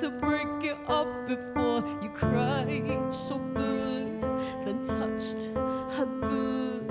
to break it up before you cried so good, then touched her good.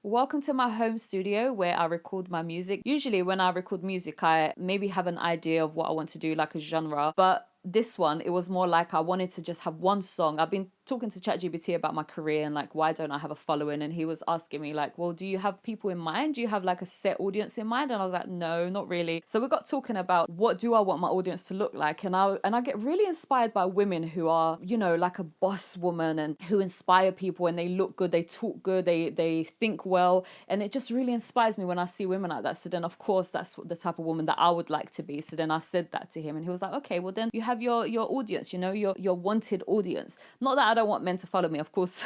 Welcome to my home studio where I record my music. Usually when I record music, I maybe have an idea of what I want to do, like a genre, but this one, it was more like I wanted to just have one song. I've been talking to ChatGPT about my career and like, why don't I have a following? And he was asking me like, well, do you have people in mind? Do you have like a set audience in mind? And I was like, no, not really. So we got talking about what do I want my audience to look like? And I get really inspired by women who are, you know, like a boss woman and who inspire people, and they look good, they talk good, they think well. And it just really inspires me when I see women like that. So then of course that's the type of woman that I would like to be. So then I said that to him and he was like, okay, well then you have your audience, you know, your wanted audience. Not that I don't want men to follow me, of course.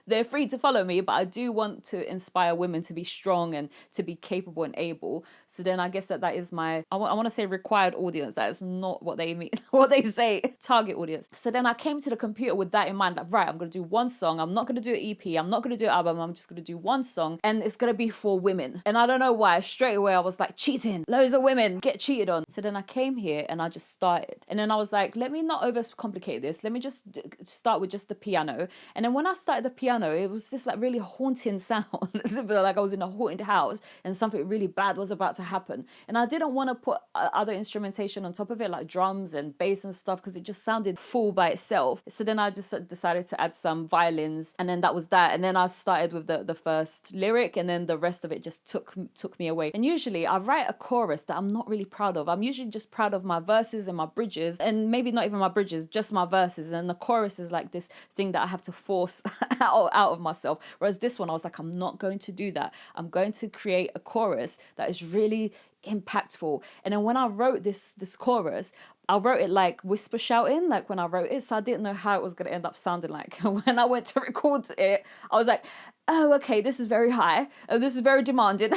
They're free to follow me, but I do want to inspire women to be strong and to be capable and able. So then I guess that is my, I want to say required audience. That is not what they mean, what they say, target audience. So then I came to the computer with that in mind, like, right, I'm going to do one song. I'm not going to do an EP. I'm not going to do an album. I'm just going to do one song and it's going to be for women. And I don't know why, straight away I was like, cheating, loads of women get cheated on. So then I came here and I just started. And then I was like, let me not overcomplicate this. Let me just start with just the piano. And then when I started the piano, it was this like really haunting sound, as if like I was in a haunted house and something really bad was about to happen. And I didn't want to put other instrumentation on top of it, like drums and bass and stuff, because it just sounded full by itself. So then I just decided to add some violins, and then that was that. And then I started with the first lyric, and then the rest of it just took me away. And usually I write a chorus that I'm not really proud of. I'm usually just proud of my verses and my bridges, and maybe not even my bridges, just my verses. And the chorus is like this thing that I have to force out of myself. Whereas this one, I was like, I'm not going to do that. I'm going to create a chorus that is really impactful. And then when I wrote this chorus, I wrote it like whisper shouting, like when I wrote it. So I didn't know how it was going to end up sounding like. When I went to record it, I was like, oh, okay, this is very high. Oh, this is very demanding.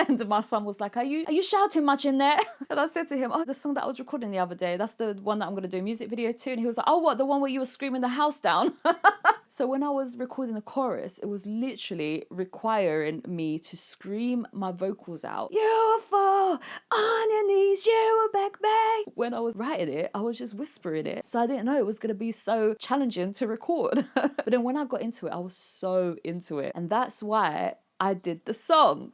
And my son was like, are you shouting much in there? And I said to him, oh, the song that I was recording the other day, that's the one that I'm going to do a music video to. And he was like, oh, what? The one where you were screaming the house down? So when I was recording the chorus, it was literally requiring me to scream my vocals out. You will fall on your knees, you will beg. When I was writing it, I was just whispering it. So I didn't know it was going to be so challenging to record. But then when I got into it, I was so into it. And that's why I did the song.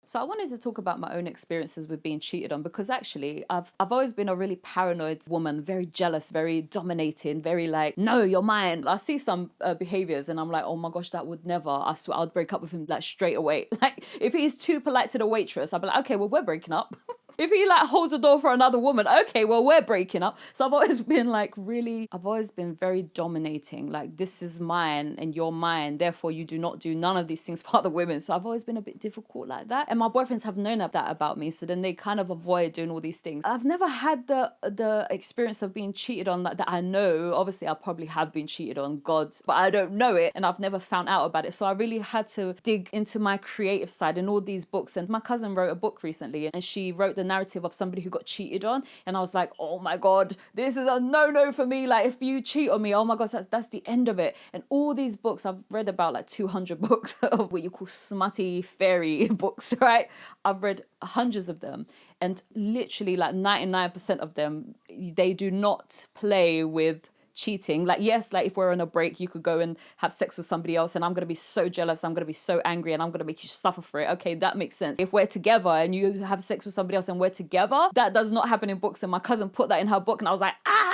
So I wanted to talk about my own experiences with being cheated on, because actually I've always been a really paranoid woman, very jealous, very dominating, very like, no, you're mine. I see some behaviors and I'm like, oh my gosh, that would never. I swear I'd break up with him like straight away. Like if he's too polite to the waitress, I'd be like, okay, well, we're breaking up. If he like holds the door for another woman, okay, well, we're breaking up. So I've always been like I've always been very dominating. Like, this is mine and you're mine. Therefore, you do not do none of these things for other women. So I've always been a bit difficult like that. And my boyfriends have known that about me. So then they kind of avoid doing all these things. I've never had the experience of being cheated on that I know. Obviously, I probably have been cheated on, God, but I don't know it. And I've never found out about it. So I really had to dig into my creative side and all these books. And my cousin wrote a book recently and she wrote the narrative of somebody who got cheated on, and I was like, oh my god, this is a no for me. Like, if you cheat on me, oh my gosh, that's the end of it. And all these books, I've read about like 200 books of what you call smutty fairy books, right? I've read hundreds of them, and literally like 99% of them, they do not play with cheating. Like, yes, like if we're on a break, you could go and have sex with somebody else and I'm going to be so jealous, I'm going to be so angry, and I'm going to make you suffer for it. Okay, that makes sense. If we're together and you have sex with somebody else and we're together, that does not happen in books. And my cousin put that in her book and I was like, ah!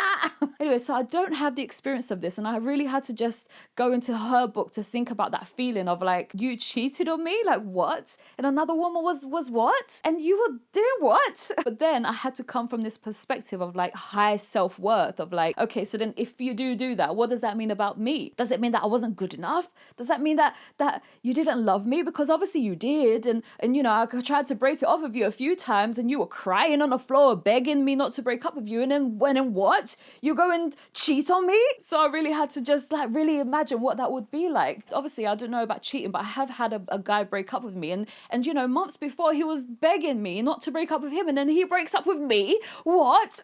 Anyway, so I don't have the experience of this, and I really had to just go into her book to think about that feeling of like, you cheated on me? Like, what? And another woman was what? And you were doing what? But then I had to come from this perspective of like high self-worth, of like, okay, so then if you do that, what does that mean about me? Does it mean that I wasn't good enough? Does that mean that you didn't love me? Because obviously you did, and you know, I tried to break it off with you a few times and you were crying on the floor begging me not to break up with you, and then what? You go and cheat on me? So I really had to just like really imagine what that would be like. Obviously I don't know about cheating, but I have had a guy break up with me, and you know, months before he was begging me not to break up with him, and then he breaks up with me. What?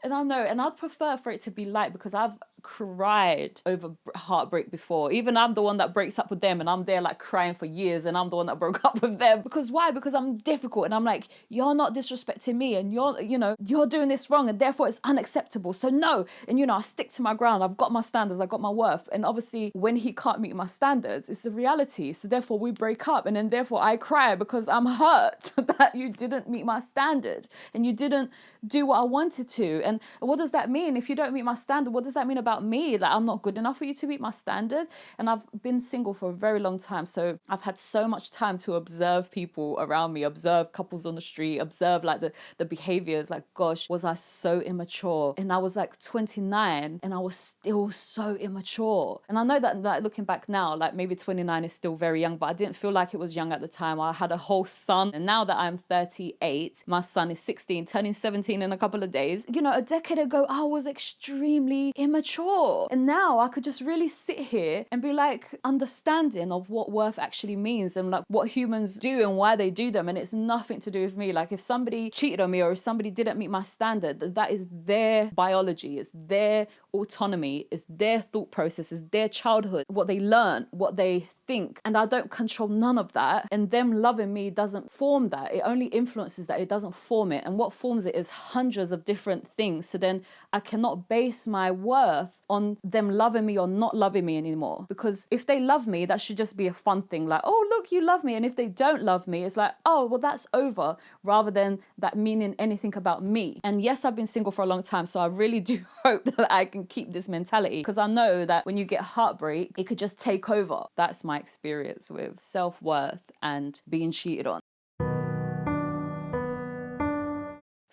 And I know, and I'd prefer for it to be light, because I've cried over heartbreak before. Even I'm the one that breaks up with them, and I'm there like crying for years, and I'm the one that broke up with them. Because why? Because I'm difficult, and I'm like, you're not disrespecting me, and you're doing this wrong, and therefore it's unacceptable. So no. And I stick to my ground. I've got my standards, I got my worth. And obviously when he can't meet my standards, it's a reality. So therefore we break up, and then therefore I cry because I'm hurt that you didn't meet my standard and you didn't do what I wanted to. And what does that mean? If you don't meet my standard, what does that mean about me? That I'm not good enough for you to meet my standard? And I've been single for a very long time, so I've had so much time to observe people around me, observe couples on the street, observe like the behaviors. Like, gosh, was I so immature? And I was like 29 and I was still so immature. And I know that looking back now, like maybe 29 is still very young, but I didn't feel like it was young at the time. I had a whole son, and now that I'm 38, my son is 16, turning 17 in a couple of days. A decade ago, I was extremely immature. And now I could just really sit here and be like understanding of what worth actually means, and like what humans do and why they do them. And it's nothing to do with me. Like if somebody cheated on me, or if somebody didn't meet my standard, that is their biology, it's their autonomy, it's their thought process, it's their childhood, what they learn, what they think. And I don't control none of that. And them loving me doesn't form that. It only influences that. It doesn't form it. And what forms it is hundreds of different things. So then I cannot base my worth on them loving me or not loving me anymore. Because if they love me, that should just be a fun thing. Like, oh, look, you love me. And if they don't love me, it's like, oh, well, that's over, rather than that meaning anything about me. And yes, I've been single for a long time, so I really do hope that I can keep this mentality, because I know that when you get heartbreak, it could just take over. That's my experience with self-worth and being cheated on.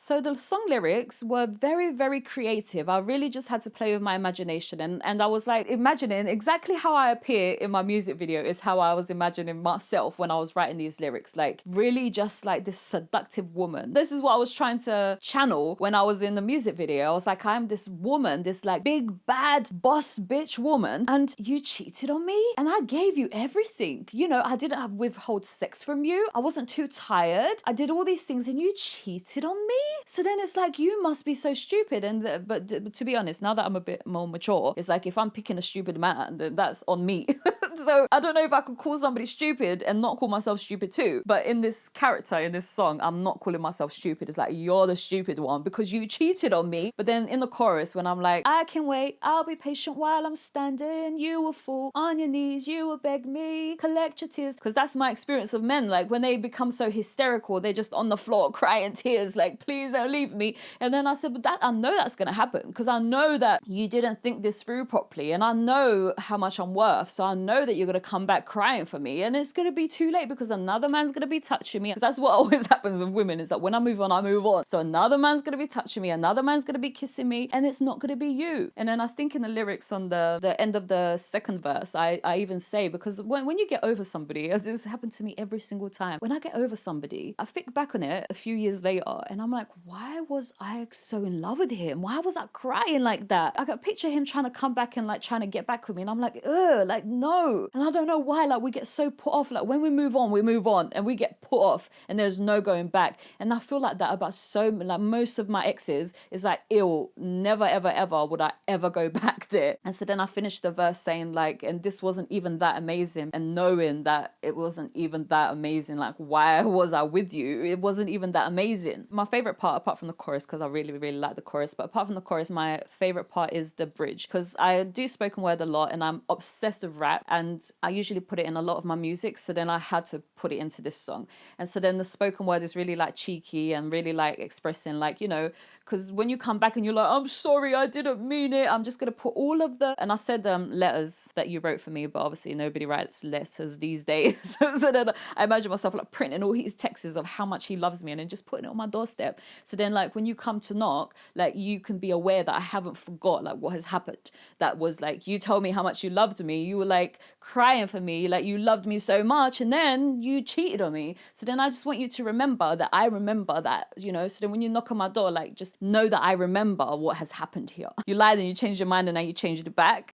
So the song lyrics were very, very creative. I really just had to play with my imagination. And I was like imagining exactly how I appear in my music video is how I was imagining myself when I was writing these lyrics. Like really just like this seductive woman. This is what I was trying to channel when I was in the music video. I was like, I'm this woman, this like big, bad boss bitch woman. And you cheated on me. And I gave you everything. I didn't have withhold sex from you. I wasn't too tired. I did all these things and you cheated on me. So then it's like, you must be so stupid. But to be honest, now that I'm a bit more mature, it's like if I'm picking a stupid man, then that's on me. So I don't know if I could call somebody stupid and not call myself stupid too. But in this character, in this song, I'm not calling myself stupid. It's like, you're the stupid one because you cheated on me. But then in the chorus, when I'm like, I can wait, I'll be patient while I'm standing. You will fall on your knees, you will beg me, collect your tears. Because that's my experience of men. Like when they become so hysterical, they're just on the floor crying tears, like, please don't leave me. And then I said, but I know that's going to happen, because I know that you didn't think this through properly, and I know how much I'm worth, so I know that you're going to come back crying for me, and it's going to be too late because another man's going to be touching me. That's what always happens with women, is that when I move on, I move on. So another man's going to be touching me, another man's going to be kissing me, and it's not going to be you. And then I think in the lyrics on the end of the second verse, I even say, because when you get over somebody, as this happened to me every single time, when I get over somebody, I think back on it a few years later, and I'm like, why was I so in love with him? Why was I crying like that? I could picture him trying to come back and like trying to get back with me, and I'm like, ugh, like no. And I don't know why, like we get so put off. Like when we move on, and we get put off, and there's no going back. And I feel like that about like most of my exes is like, ew, never ever ever would I ever go back there. And so then I finished the verse saying like, and this wasn't even that amazing, and knowing that it wasn't even that amazing, like why was I with you? It wasn't even that amazing. My favorite part, apart from the chorus, because I really, really like the chorus, but apart from the chorus, my favorite part is the bridge, because I do spoken word a lot and I'm obsessed with rap, and I usually put it in a lot of my music, so then I had to put it into this song. And so then the spoken word is really like cheeky and really like expressing like, because when you come back and you're like, I'm sorry, I didn't mean it, I'm just going to put all of the, and I said letters that you wrote for me, but obviously nobody writes letters these days. So then I imagine myself like printing all his texts of how much he loves me and then just putting it on my doorstep. So then like when you come to knock, like you can be aware that I haven't forgot like what has happened. That was like, you told me how much you loved me, you were like crying for me, like you loved me so much, and then you cheated on me. So then I just want you to remember that I remember that, so then when you knock on my door, like just know that I remember what has happened here. You lied and you changed your mind and now you changed it back.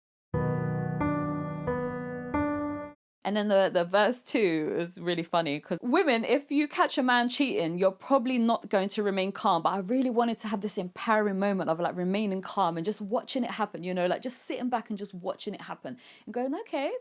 And then the verse 2 is really funny because women, if you catch a man cheating, you're probably not going to remain calm. But I really wanted to have this empowering moment of like remaining calm and just watching it happen, you know, like just sitting back and just watching it happen and going, okay,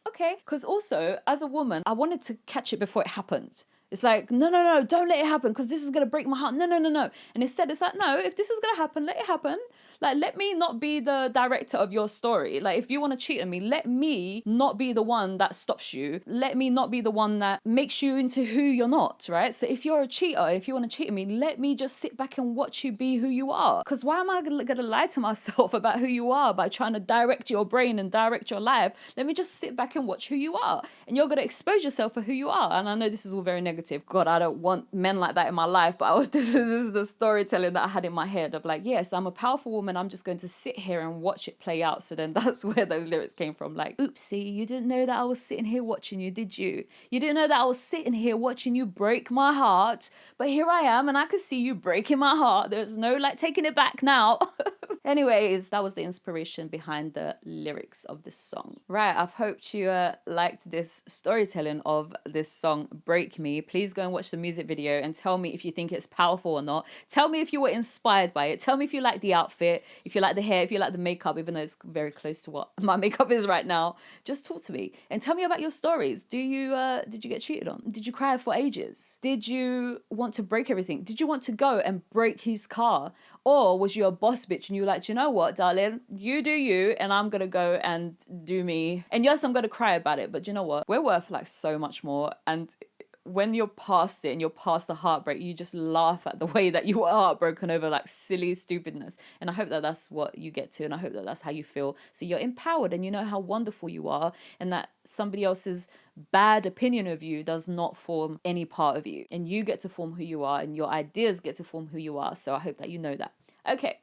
okay. Because also, as a woman, I wanted to catch it before it happened. It's like, no, no, no, don't let it happen because this is going to break my heart. No, no, no, no. And instead, it's like, no, if this is going to happen, let it happen. Like, let me not be the director of your story. Like, if you want to cheat on me, let me not be the one that stops you. Let me not be the one that makes you into who you're not, right? So if you're a cheater, if you want to cheat on me, let me just sit back and watch you be who you are. Because why am I going to lie to myself about who you are by trying to direct your brain and direct your life? Let me just sit back and watch who you are. And you're going to expose yourself for who you are. And I know this is all very negative. God, I don't want men like that in my life. But this is the storytelling that I had in my head of like, yes, I'm a powerful woman. I'm just going to sit here and watch it play out. So then that's where those lyrics came from. Like, oopsie, you didn't know that I was sitting here watching you, did you? You didn't know that I was sitting here watching you break my heart. But here I am and I could see you breaking my heart. There's no like taking it back now. Anyways, that was the inspiration behind the lyrics of this song. Right, I've hoped you liked this storytelling of this song, Break Me. Please go and watch the music video and tell me if you think it's powerful or not. Tell me if you were inspired by it. Tell me if you like the outfit, if you like the hair, if you like the makeup, even though it's very close to what my makeup is right now. Just talk to me and tell me about your stories. Did you get cheated on? Did you cry for ages? Did you want to break everything? Did you want to go and break his car? Or was you a boss bitch and you were like, you know what, darling, you do you and I'm gonna go and do me. And yes, I'm gonna cry about it, but you know what? We're worth like so much more. And when you're past it and you're past the heartbreak, you just laugh at the way that you were heartbroken over like silly stupidness. And I hope that that's what you get to, and I hope that that's how you feel. So you're empowered and you know how wonderful you are, and that somebody else's bad opinion of you does not form any part of you, and you get to form who you are, and your ideas get to form who you are. So I hope that you know that. Okay,